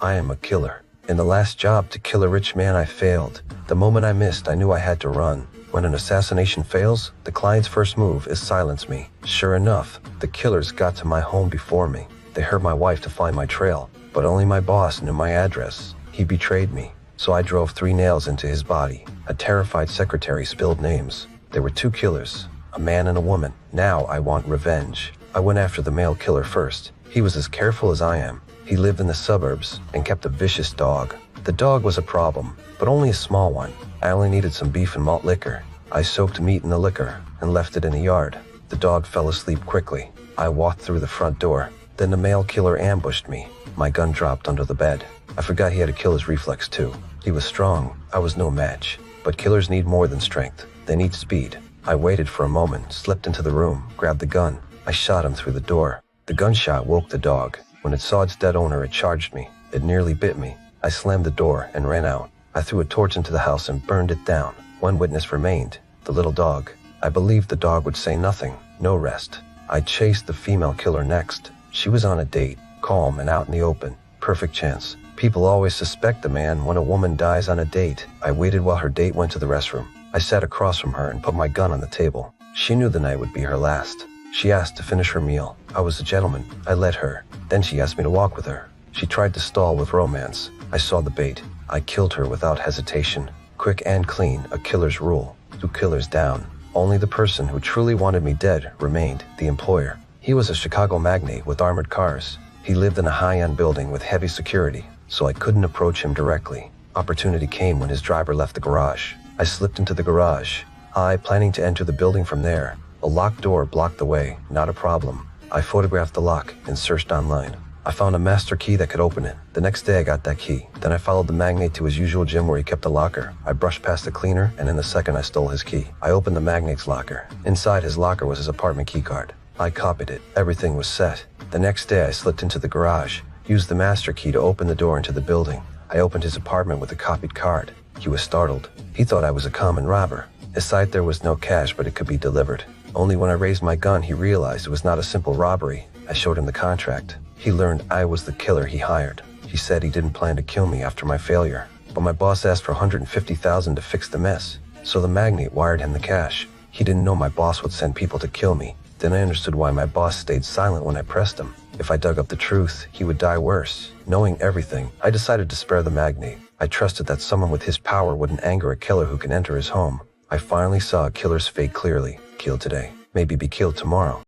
I am a killer. In the last job to kill a rich man, I failed. The moment I missed, I knew I had to run. When an assassination fails, the client's first move is silence me. Sure enough, the killers got to my home before me. They heard my wife to find my trail, but only my boss knew my address. He betrayed me, so I drove 3 nails into his body. A terrified secretary spilled names. There were 2 killers, a man and a woman. Now I want revenge. I went after the male killer first. He was as careful as I am. He lived in the suburbs and kept a vicious dog. The dog was a problem, but only a small one. I only needed some beef and malt liquor. I soaked meat in the liquor and left it in the yard. The dog fell asleep quickly. I walked through the front door. Then the male killer ambushed me. My gun dropped under the bed. I forgot he had a killer's reflex too. He was strong. I was no match. But killers need more than strength. They need speed. I waited for a moment, slipped into the room, grabbed the gun. I shot him through the door. The gunshot woke the dog. When it saw its dead owner, it charged me. It nearly bit me. I slammed the door and ran out. I threw a torch into the house and burned it down. One witness remained, the little dog. I believed the dog would say nothing, no rest. I chased the female killer next. She was on a date, calm and out in the open. Perfect chance. People always suspect a man when a woman dies on a date. I waited while her date went to the restroom. I sat across from her and put my gun on the table. She knew the night would be her last. She asked to finish her meal. I was a gentleman. I let her. Then she asked me to walk with her. She tried to stall with romance. I saw the bait. I killed her without hesitation. Quick and clean, a killer's rule. 2 killers down. Only the person who truly wanted me dead remained, the employer. He was a Chicago magnate with armored cars. He lived in a high-end building with heavy security, so I couldn't approach him directly. Opportunity came when his driver left the garage. I slipped into the garage. Planning to enter the building from there. A locked door blocked the way, not a problem. I photographed the lock and searched online. I found a master key that could open it. The next day I got that key. Then I followed the magnate to his usual gym where he kept a locker. I brushed past the cleaner, and in a second I stole his key. I opened the magnate's locker. Inside his locker was his apartment keycard. I copied it. Everything was set. The next day I slipped into the garage, used the master key to open the door into the building. I opened his apartment with a copied card. He was startled. He thought I was a common robber. Inside there was no cash, but it could be delivered. Only when I raised my gun, he realized it was not a simple robbery. I showed him the contract. He learned I was the killer he hired. He said he didn't plan to kill me after my failure, but my boss asked for $150,000 to fix the mess. So the magnate wired him the cash. He didn't know my boss would send people to kill me. Then I understood why my boss stayed silent when I pressed him. If I dug up the truth, he would die worse. Knowing everything, I decided to spare the magnate. I trusted that someone with his power wouldn't anger a killer who can enter his home. I finally saw a killer's fate clearly. Killed today, maybe be killed tomorrow.